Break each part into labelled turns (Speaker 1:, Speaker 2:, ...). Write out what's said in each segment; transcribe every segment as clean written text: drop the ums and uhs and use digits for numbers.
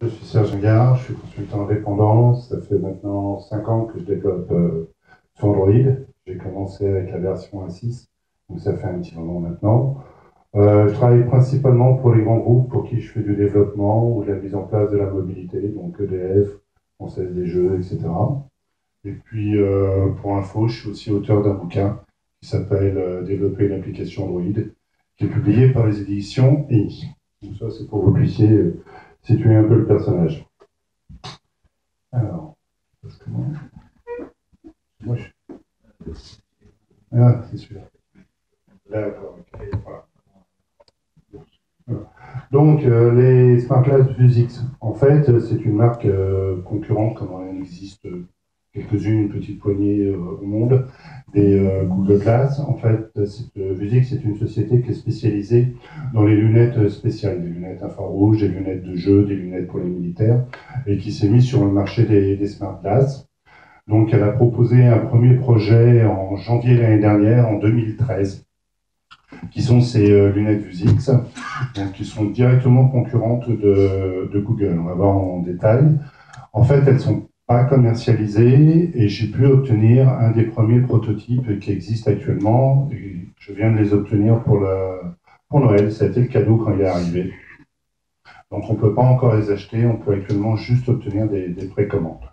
Speaker 1: Je suis Serge Gare, je suis consultant indépendant. Ça fait maintenant 5 ans que je développe sur Android. J'ai commencé avec la version 1.6, donc ça fait un petit moment maintenant. Je travaille principalement pour les grands groupes pour qui je fais du développement ou de la mise en place de la mobilité, donc EDF, Française des Jeux, etc. Et puis, pour info, je suis aussi auteur d'un bouquin qui s'appelle Développer une application Android, qui est publié par les éditions ENI. Donc ça, c'est pour que vous puissiez situer un peu le personnage. Alors, parce que moi je... Ah, c'est celui-là. D'accord, ok, voilà. Donc, les Smart Glass Vuzix, en fait, c'est une marque concurrente, comme il en existe quelques-unes, une petite poignée au monde, des Google Glass. En fait, Vuzix est une société qui est spécialisée dans les lunettes spéciales, des lunettes infrarouges, des lunettes de jeu, des lunettes pour les militaires, et qui s'est mise sur le marché des Smart Glass. Donc, elle a proposé un premier projet en janvier l'année dernière, en 2013, qui sont ces lunettes Vuzix, donc qui sont directement concurrentes de Google. On va voir en détail. En fait, elles ne sont pas commercialisées et j'ai pu obtenir un des premiers prototypes qui existent actuellement. Et je viens de les obtenir pour Noël. Ça a été le cadeau quand il est arrivé. Donc, on ne peut pas encore les acheter. On peut actuellement juste obtenir des précommandes.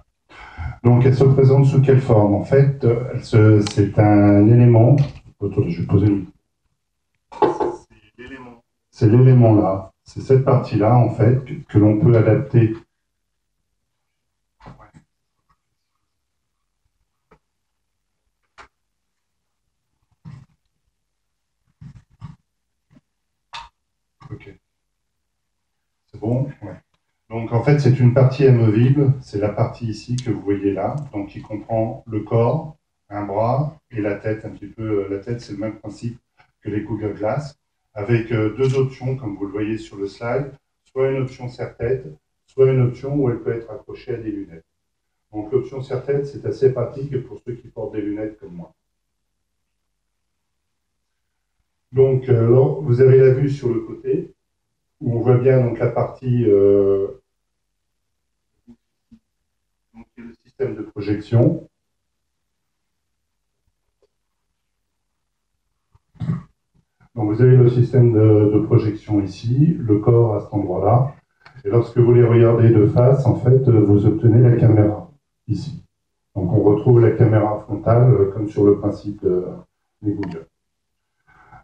Speaker 1: Donc, elles se présentent sous quelle forme? En fait, c'est un élément. Je vais poser une. C'est l'élément là, c'est cette partie-là en fait que l'on peut adapter. Ok, c'est bon. Ouais. Donc en fait c'est une partie amovible, c'est la partie ici que vous voyez là, donc qui comprend le corps, un bras et la tête un petit peu. La tête c'est le même principe que les Google Glass, avec deux options comme vous le voyez sur le slide, soit une option serre-tête, soit une option où elle peut être accrochée à des lunettes. Donc l'option serre-tête, c'est assez pratique pour ceux qui portent des lunettes comme moi. Donc là, vous avez la vue sur le côté, où on voit bien donc, la partie donc, le système de projection. Donc vous avez le système de projection ici, le corps à cet endroit-là. Et lorsque vous les regardez de face, en fait, vous obtenez la caméra ici. Donc on retrouve la caméra frontale comme sur le principe des Google.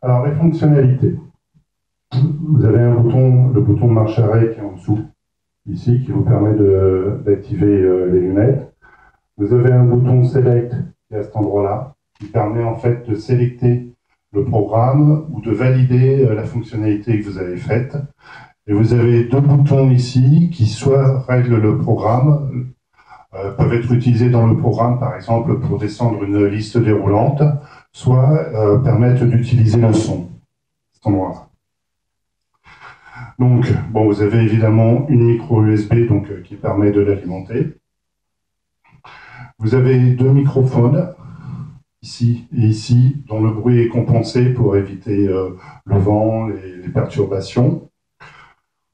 Speaker 1: Alors les fonctionnalités. Vous avez un bouton, le bouton marche arrêt qui est en dessous, ici, qui vous permet d'activer les lunettes. Vous avez un bouton Select qui est à cet endroit-là, qui permet en fait de sélecter le programme ou de valider la fonctionnalité que vous avez faite. Et vous avez deux boutons ici qui soit règlent le programme, peuvent être utilisés dans le programme par exemple pour descendre une liste déroulante, soit permettent d'utiliser le son. Cet endroit-là. Donc, bon, vous avez évidemment une micro USB donc, qui permet de l'alimenter. Vous avez deux microphones, ici et ici, dont le bruit est compensé pour éviter le vent, les perturbations.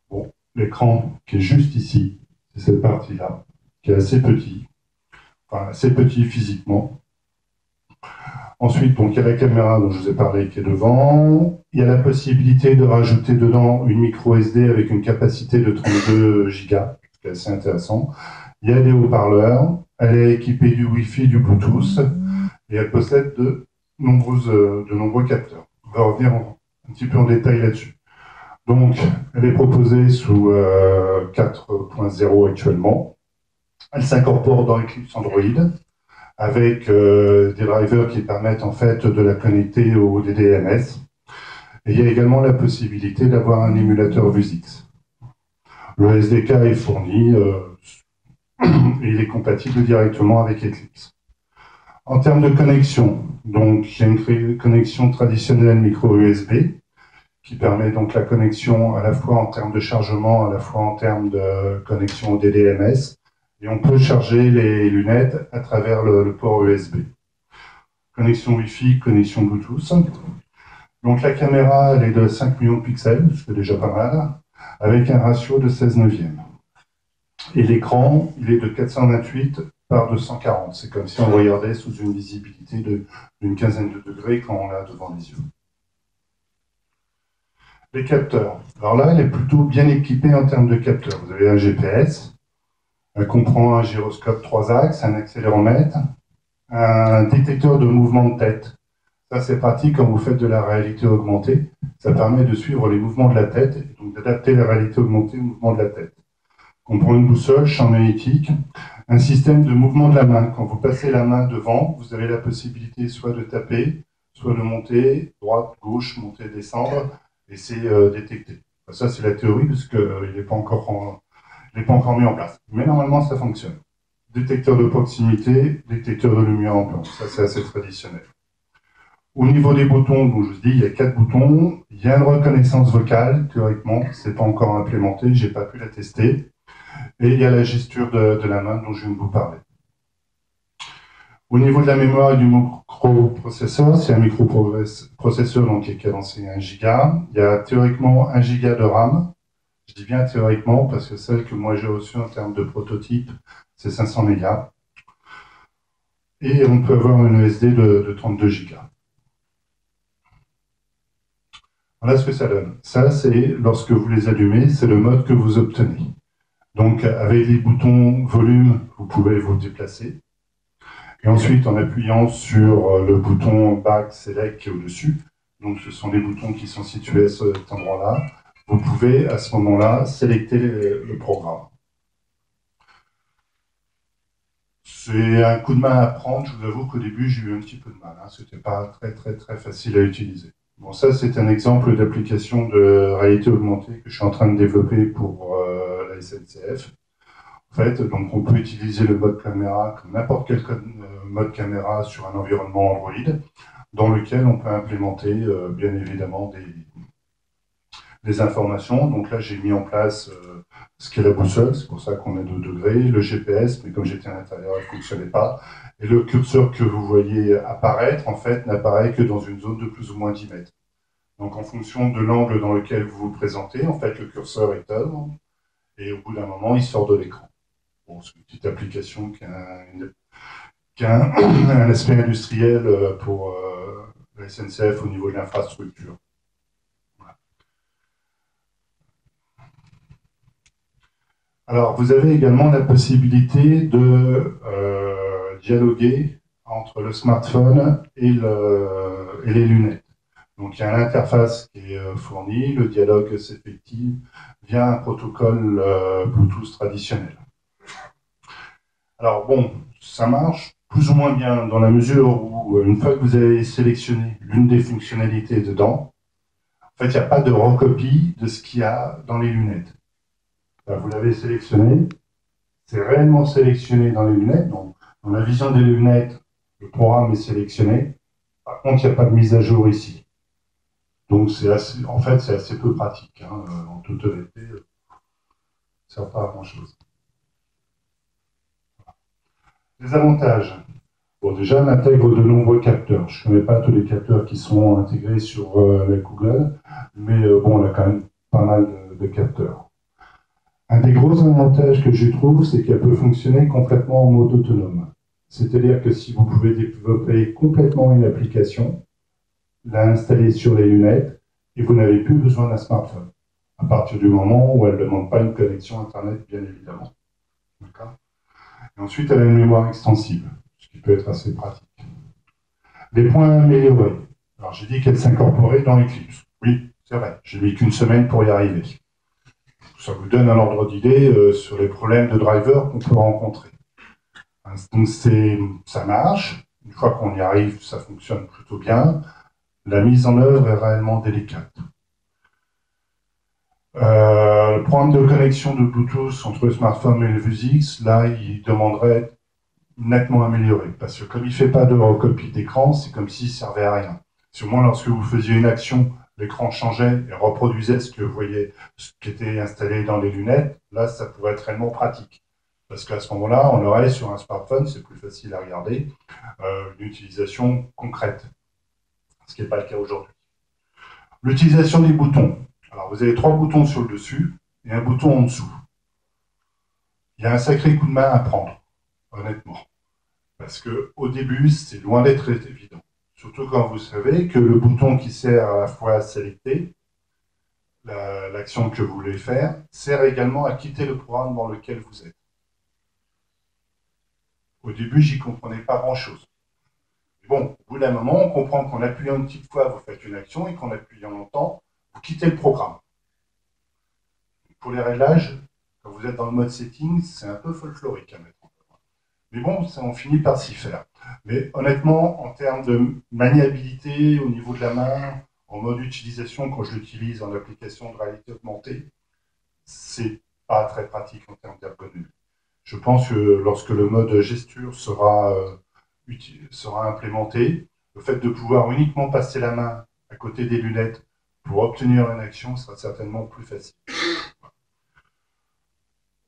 Speaker 1: Bon, l'écran qui est juste ici, c'est cette partie-là, qui est assez petit, enfin assez petit physiquement. Ensuite, donc, il y a la caméra dont je vous ai parlé qui est devant. Il y a la possibilité de rajouter dedans une micro SD avec une capacité de 32 Go, ce qui est assez intéressant. Il y a des haut-parleurs. Elle est équipée du Wi-Fi, du Bluetooth, et elle possède de nombreux capteurs. On va revenir un petit peu en détail là-dessus. Donc, elle est proposée sous 4.0 actuellement. Elle s'incorpore dans Eclipse Android, avec des drivers qui permettent en fait de la connecter au DDMS. Et il y a également la possibilité d'avoir un émulateur Vuzix. Le SDK est fourni et il est compatible directement avec Eclipse. En termes de connexion, donc il y a une connexion traditionnelle micro USB qui permet donc la connexion à la fois en termes de chargement, à la fois en termes de connexion au DDMS. Et on peut charger les lunettes à travers le port USB. Connexion Wi-Fi, connexion Bluetooth. Donc la caméra, elle est de 5 millions de pixels, ce qui est déjà pas mal, avec un ratio de 16 neuvièmes. Et l'écran, il est de 428 par 240. C'est comme si on regardait sous une visibilité d'une quinzaine de degrés quand on l'a devant les yeux. Les capteurs. Alors là, elle est plutôt bien équipée en termes de capteurs. Vous avez un GPS, elle comprend un gyroscope 3 axes, un accéléromètre, un détecteur de mouvement de tête. Ça, c'est pratique quand vous faites de la réalité augmentée. Ça permet de suivre les mouvements de la tête et donc d'adapter la réalité augmentée au mouvement de la tête. On prend une boussole, champ magnétique, un système de mouvement de la main. Quand vous passez la main devant, vous avez la possibilité soit de taper, soit de monter, droite, gauche, monter, descendre, et c'est détecté. Ça, c'est la théorie, parce qu'il n'est pas encore mis en place. Mais normalement, ça fonctionne. Détecteur de proximité, détecteur de lumière en blanc. Ça, c'est assez traditionnel. Au niveau des boutons, donc je vous dis, il y a 4 boutons. Il y a une reconnaissance vocale, théoriquement. C'est pas encore implémenté, j'ai pas pu la tester. Et il y a la gesture de la main dont je viens de vous parler. Au niveau de la mémoire et du microprocesseur, c'est un microprocesseur donc, qui est cadencé 1 giga. Il y a théoriquement 1 giga de RAM. Je dis bien théoriquement parce que celle que moi j'ai reçue en termes de prototype, c'est 500 mégas. Et on peut avoir une SD de 32 gigas. Voilà ce que ça donne. Ça, c'est lorsque vous les allumez, c'est le mode que vous obtenez. Donc, avec les boutons volume, vous pouvez vous déplacer. Et ensuite, en appuyant sur le bouton Back Select qui est au-dessus, donc ce sont les boutons qui sont situés à cet endroit-là, vous pouvez à ce moment-là sélecter le programme. C'est un coup de main à prendre, je vous avoue qu'au début j'ai eu un petit peu de mal, hein. C'était pas très facile à utiliser. Bon, ça c'est un exemple d'application de réalité augmentée que je suis en train de développer pour la SNCF. En fait, donc on peut utiliser le mode caméra comme n'importe quel mode caméra sur un environnement Android, dans lequel on peut implémenter bien évidemment des informations. Donc là, j'ai mis en place ce qu'est la boussole, c'est pour ça qu'on a 2 degrés, le GPS, mais comme j'étais à l'intérieur, il ne fonctionnait pas. Et le curseur que vous voyez apparaître, en fait, n'apparaît que dans une zone de plus ou moins 10 mètres. Donc en fonction de l'angle dans lequel vous vous présentez, en fait, le curseur est œuvre, et au bout d'un moment, il sort de l'écran. Bon, c'est une petite application qui a un aspect industriel pour la SNCF au niveau de l'infrastructure. Voilà. Alors, vous avez également la possibilité de dialoguer entre le smartphone et les lunettes. Donc, il y a une interface qui est fournie, le dialogue s'effectue via un protocole Bluetooth traditionnel. Alors, bon, ça marche plus ou moins bien dans la mesure où, une fois que vous avez sélectionné l'une des fonctionnalités dedans, en fait, il n'y a pas de recopie de ce qu'il y a dans les lunettes. Là, vous l'avez sélectionné, c'est réellement sélectionné dans les lunettes. Donc, dans la vision des lunettes, le programme est sélectionné. Par contre, il n'y a pas de mise à jour ici. Donc, en fait, c'est assez peu pratique. Hein, en toute honnêteté, ça ne sert pas à grand-chose. Les avantages. Bon, déjà, on intègre de nombreux capteurs. Je ne connais pas tous les capteurs qui sont intégrés sur la Google, mais bon, on a quand même pas mal de capteurs. Un des gros avantages que je trouve, c'est qu'elle peut fonctionner complètement en mode autonome. C'est-à-dire que si vous pouvez développer complètement une application, la installer sur les lunettes, et vous n'avez plus besoin d'un smartphone, à partir du moment où elle ne demande pas une connexion Internet, bien évidemment. D'accord ? Et ensuite, elle a une mémoire extensible, ce qui peut être assez pratique. Les points améliorés. Alors, j'ai dit qu'elle s'incorporait dans Eclipse. Oui, c'est vrai, j'ai mis qu'une semaine pour y arriver. Ça vous donne un ordre d'idée sur les problèmes de driver qu'on peut rencontrer. Donc ça marche. Une fois qu'on y arrive, ça fonctionne plutôt bien. La mise en œuvre est réellement délicate. Le programme de connexion de Bluetooth entre le smartphone et le VUSX, là, il demanderait nettement amélioré. Parce que comme il ne fait pas de recopie d'écran, c'est comme s'il ne servait à rien. Si au moins lorsque vous faisiez une action, l'écran changeait et reproduisait ce que vous voyez, ce qui était installé dans les lunettes, là, ça pourrait être réellement pratique. Parce qu'à ce moment-là, on aurait sur un smartphone, c'est plus facile à regarder, une utilisation concrète. Ce qui n'est pas le cas aujourd'hui. L'utilisation des boutons. Alors, vous avez 3 boutons sur le dessus et un bouton en dessous. Il y a un sacré coup de main à prendre, honnêtement. Parce qu'au début, c'est loin d'être évident. Surtout quand vous savez que le bouton qui sert à la fois à sélecter l'action que vous voulez faire sert également à quitter le programme dans lequel vous êtes. Au début, j'y comprenais pas grand-chose. Bon, au bout d'un moment, on comprend qu'en appuyant une petite fois, vous faites une action et qu'en appuyant longtemps, vous quittez le programme. Pour les réglages, quand vous êtes dans le mode setting, c'est un peu folklorique à mettre en œuvre. Mais bon, ça, on finit par s'y faire. Mais honnêtement, en termes de maniabilité au niveau de la main, en mode utilisation, quand je l'utilise en application de réalité augmentée, c'est pas très pratique en termes d'ergonomie. Je pense que lorsque le mode gesture sera implémenté, le fait de pouvoir uniquement passer la main à côté des lunettes pour obtenir une action sera certainement plus facile.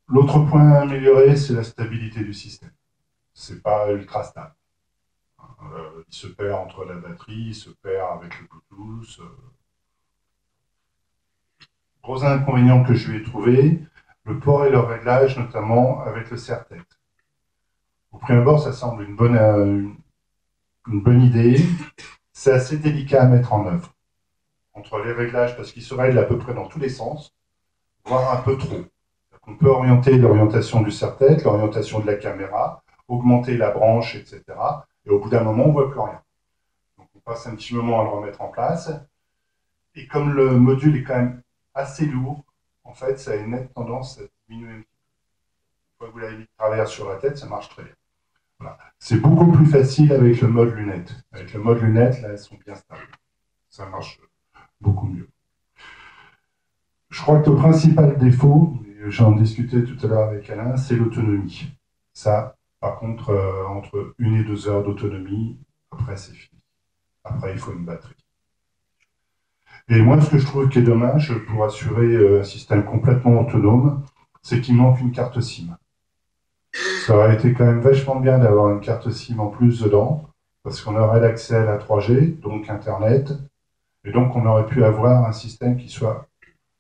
Speaker 1: L'autre point à améliorer, c'est la stabilité du système. C'est pas ultra stable. Il se perd entre la batterie, il se perd avec le Bluetooth. Gros inconvénient que je lui ai trouvé, le port et le réglage, notamment avec le serre-tête. Au prime abord, ça semble une bonne idée. C'est assez délicat à mettre en œuvre. Entre les réglages, parce qu'ils se règlent à peu près dans tous les sens, voire un peu trop. On peut orienter l'orientation du serre-tête, l'orientation de la caméra, augmenter la branche, etc. Et au bout d'un moment, on ne voit plus rien. Donc on passe un petit moment à le remettre en place. Et comme le module est quand même assez lourd, en fait, ça a une nette tendance à diminuer un petit peu. Une fois que vous l'avez mis de travers sur la tête, ça marche très bien. Voilà. C'est beaucoup plus facile avec le mode lunettes. Avec le mode lunettes, là, elles sont bien stables. Ça marche beaucoup mieux. Je crois que le principal défaut, j'en discutais tout à l'heure avec Alain, c'est l'autonomie. Ça, par contre, entre 1 et 2 heures d'autonomie, après c'est fini. Après, il faut une batterie. Et moi, ce que je trouve qui est dommage pour assurer un système complètement autonome, c'est qu'il manque une carte SIM. Ça aurait été quand même vachement bien d'avoir une carte SIM en plus dedans, parce qu'on aurait l'accès à la 3G, donc Internet, et donc on aurait pu avoir un système qui soit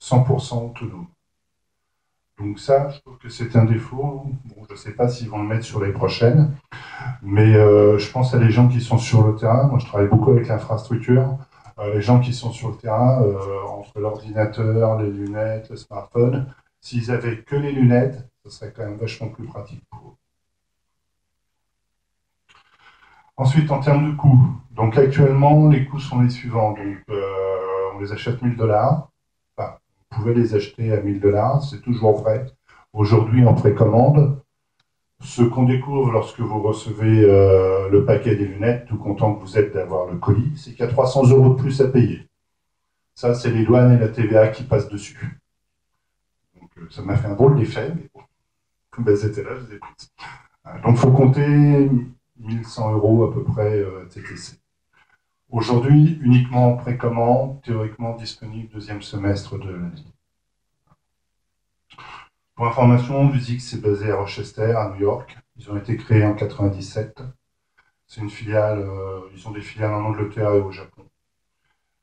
Speaker 1: 100% autonome. Donc ça, je trouve que c'est un défaut. Bon, je ne sais pas s'ils vont le mettre sur les prochaines, mais je pense à les gens qui sont sur le terrain. Moi, je travaille beaucoup avec l'infrastructure. Les gens qui sont sur le terrain, entre l'ordinateur, les lunettes, le smartphone, s'ils avaient que les lunettes, ce serait quand même vachement plus pratique pour eux. Ensuite, en termes de coûts, donc actuellement, les coûts sont les suivants. Donc, on les achète 1 000 $. Enfin, vous pouvez les acheter à 1 000 $, c'est toujours vrai. Aujourd'hui, en précommande, ce qu'on découvre lorsque vous recevez le paquet des lunettes, tout content que vous êtes d'avoir le colis, c'est qu'il y a 300 € de plus à payer. Ça, c'est les douanes et la TVA qui passent dessus. Donc, ça m'a fait un drôle d'effet, mais bon, comme elles étaient là, je les ai prises. Donc, il faut compter 1 100 € à peu près TTC. Aujourd'hui, uniquement en précommande, théoriquement disponible deuxième semestre de l'année. Pour information, Vuzix est basé à Rochester, à New York. Ils ont été créés en 1997. C'est une filiale, ils ont des filiales en Angleterre et au Japon.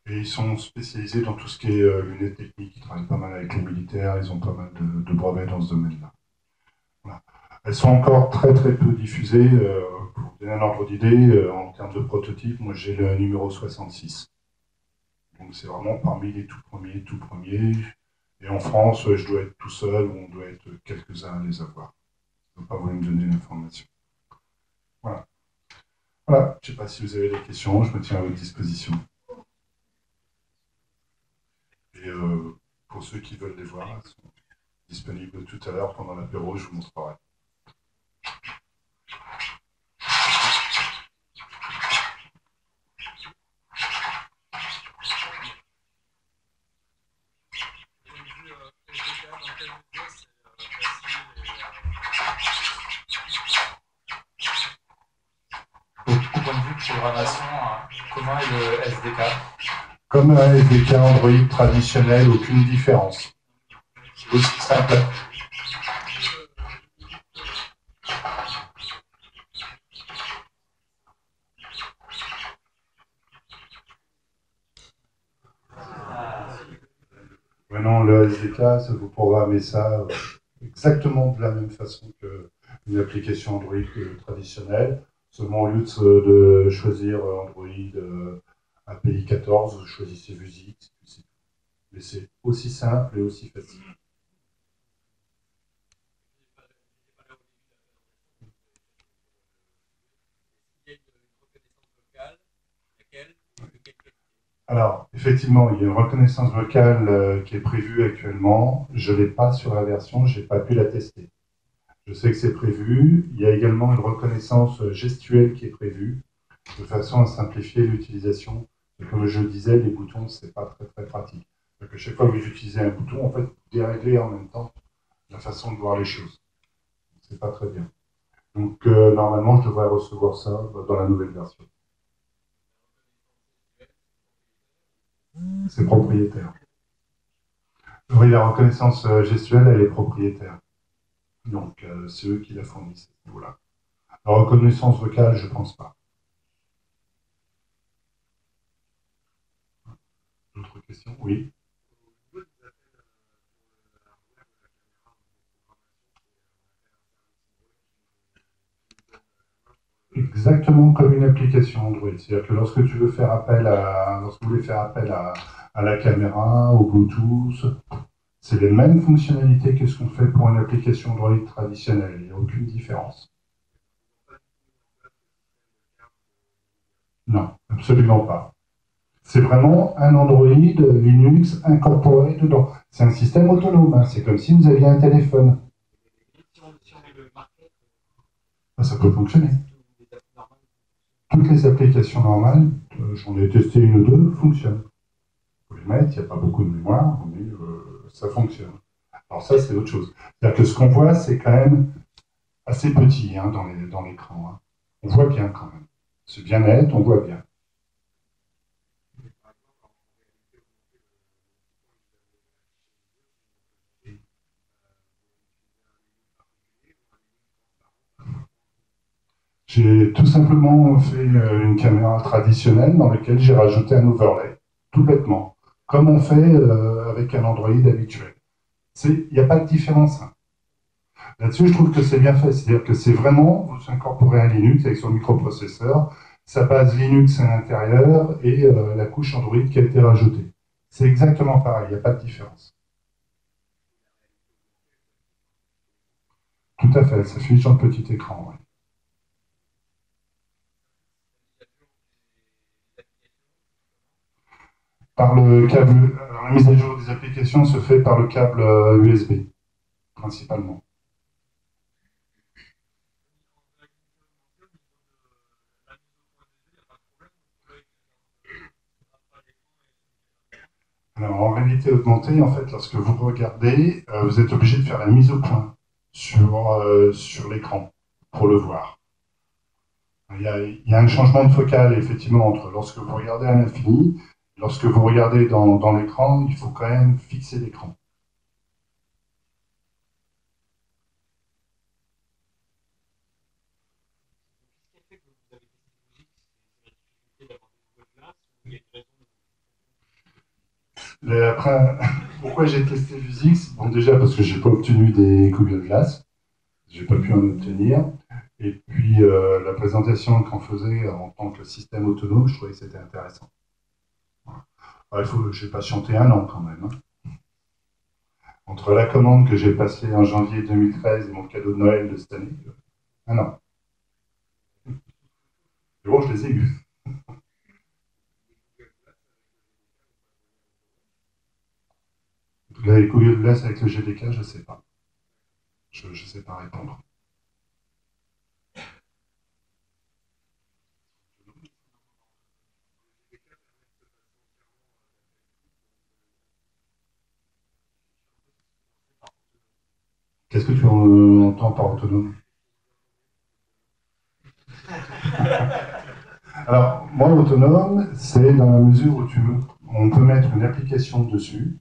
Speaker 1: Et ils sont spécialisés dans tout ce qui est lunettes techniques. Ils travaillent pas mal avec les militaires, ils ont pas mal de brevets dans ce domaine-là. Voilà. Elles sont encore très très peu diffusées. Pour vous donner un ordre d'idée, en termes de prototype, moi j'ai le numéro 66. Donc c'est vraiment parmi les tout premiers, tout premiers. Et en France, je dois être tout seul, ou on doit être quelques-uns à les avoir. Je ne peux pas vous me donner l'information. Voilà. Voilà, je ne sais pas si vous avez des questions, je me tiens à votre disposition. Et pour ceux qui veulent les voir, elles sont disponibles tout à l'heure pendant l'apéro, je vous montrerai.
Speaker 2: Au point de vue de programmation, comment est le SDK?
Speaker 1: Comme un SDK Android traditionnel, aucune différence. Aussi simple. Maintenant, le SDK, ça vous programmez ça exactement de la même façon qu'une application Android traditionnelle. Seulement, au lieu de choisir Android API 14, vous choisissez Vuzix. Mais c'est aussi simple et aussi facile. Alors, effectivement, il y a une reconnaissance vocale qui est prévue actuellement. Je ne l'ai pas sur la version, je n'ai pas pu la tester. Je sais que c'est prévu. Il y a également une reconnaissance gestuelle qui est prévue, de façon à simplifier l'utilisation. Comme je le disais, les boutons, ce n'est pas très, très pratique. Donc, à chaque fois que vous utilisez un bouton, en fait, vous déréglez en même temps la façon de voir les choses. C'est pas très bien. Donc, normalement, je devrais recevoir ça dans la nouvelle version. C'est propriétaire. Oui, la reconnaissance gestuelle, elle est propriétaire. Donc, c'est eux qui la fournissent à ce niveau-là. La reconnaissance vocale, je ne pense pas. D'autres questions? Oui. Exactement comme une application Android. C'est-à-dire que lorsque tu veux faire appel lorsque vous voulez faire appel à la caméra, au Bluetooth, c'est les mêmes fonctionnalités que ce qu'on fait pour une application Android traditionnelle. Il n'y a aucune différence. Non, absolument pas. C'est vraiment un Android Linux incorporé dedans. C'est un système autonome. Hein. C'est comme si vous aviez un téléphone. Ça peut fonctionner. Toutes les applications normales, j'en ai testé une ou deux, fonctionnent. Vous les mettre, il n'y a pas beaucoup de mémoire, mais ça fonctionne. Alors ça, c'est autre chose. C'est-à-dire que ce qu'on voit, c'est quand même assez petit hein, dans l'écran. Hein. On voit bien quand même. C'est bien net, on voit bien. J'ai tout simplement fait une caméra traditionnelle dans laquelle j'ai rajouté un overlay, tout bêtement, comme on fait avec un Android habituel. Il n'y a pas de différence. Hein. Là-dessus, je trouve que c'est bien fait. C'est-à-dire que c'est vraiment, vous incorporez un Linux avec son microprocesseur, sa base Linux à l'intérieur et la couche Android qui a été rajoutée. C'est exactement pareil, il n'y a pas de différence. Tout à fait, ça s'affiche sur le petit écran. Ouais. Par le câble, la mise à jour des applications se fait par le câble USB, principalement. Alors, en réalité augmentée, en fait, lorsque vous regardez, vous êtes obligé de faire la mise au point sur l'écran pour le voir. Il y a un changement de focale, effectivement, entre lorsque vous regardez à l'infini, lorsque vous regardez dans l'écran, il faut quand même fixer l'écran. Après, pourquoi j'ai testé Vuzix? Bon, déjà parce que j'ai pas obtenu des Google Glass, j'ai pas pu en obtenir. Et puis la présentation qu'on faisait en tant que système autonome, je trouvais que c'était intéressant. Voilà. Alors, j'ai patienté un an quand même. Hein. Entre la commande que j'ai passée en janvier 2013 et mon cadeau de Noël de cette année, un an. Mais bon, je les ai eus. Les Google Glass avec le GDK, je ne sais pas. Je ne sais pas répondre. Qu'est-ce que tu entends par autonome? Alors, moi, autonome, c'est dans la mesure où on peut mettre une application dessus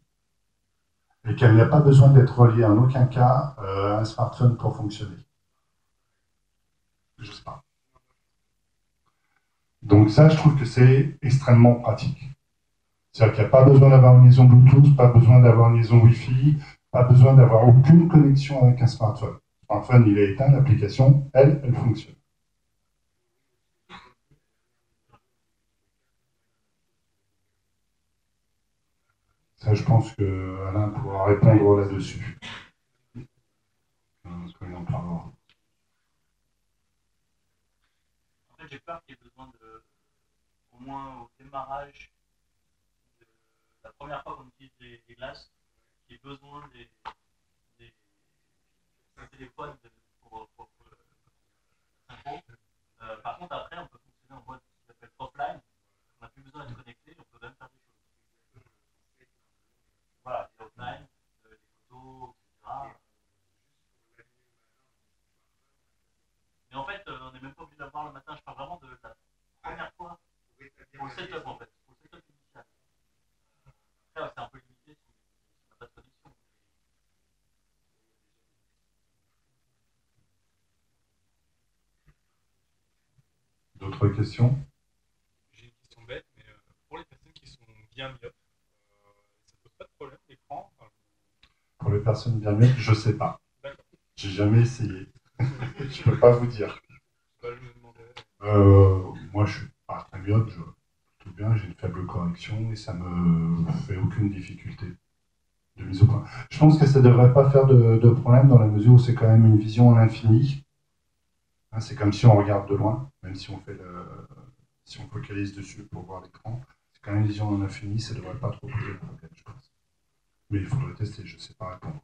Speaker 1: et qu'elle n'a pas besoin d'être reliée en aucun cas à un smartphone pour fonctionner. Je ne sais pas. Donc ça, je trouve que c'est extrêmement pratique. C'est-à-dire qu'il n'y a pas besoin d'avoir une liaison Bluetooth, pas besoin d'avoir une liaison Wi-Fi, Pas besoin d'avoir aucune connexion avec un smartphone. Le smartphone, il est éteint, l'application, elle fonctionne. Ça, je pense que Alain pourra répondre là-dessus.
Speaker 3: En fait, j'ai peur qu'il y ait besoin de, au moins au démarrage, de la première fois qu'on utilise des glaces, qu'il y ait besoin des téléphones pour synchro. Par contre, après, on peut fonctionner en mode qui s'appelle offline. On n'a plus besoin de se connecter, on peut même faire des choses. Voilà, c'est offline, des photos, etc. Mais en fait, on n'est même pas obligé d'avoir le matin. Je parle vraiment de la première fois pour le setup en fait, pour le setup initial. Après, c'est un peu limité si on n'a pas de connexion.
Speaker 1: D'autres questions?
Speaker 4: J'ai une question bête, mais pour les personnes qui sont bien myopes, ça pose pas de problème l'écran?
Speaker 1: Pour les personnes bien myopes, je sais pas. J'ai jamais essayé. Je peux pas vous dire.
Speaker 4: Je me demandais.
Speaker 1: Moi, je suis pas très myope, tout bien, j'ai une faible correction et ça me fait aucune difficulté de mise au point. Je pense que ça devrait pas faire de problème dans la mesure où c'est quand même une vision à l'infini. Hein, c'est comme si on regarde de loin, même si si on focalise dessus pour voir l'écran. C'est quand même une vision à l'infini, ça devrait pas trop poser de problème, je pense. Mais il faudrait tester, je sais pas répondre.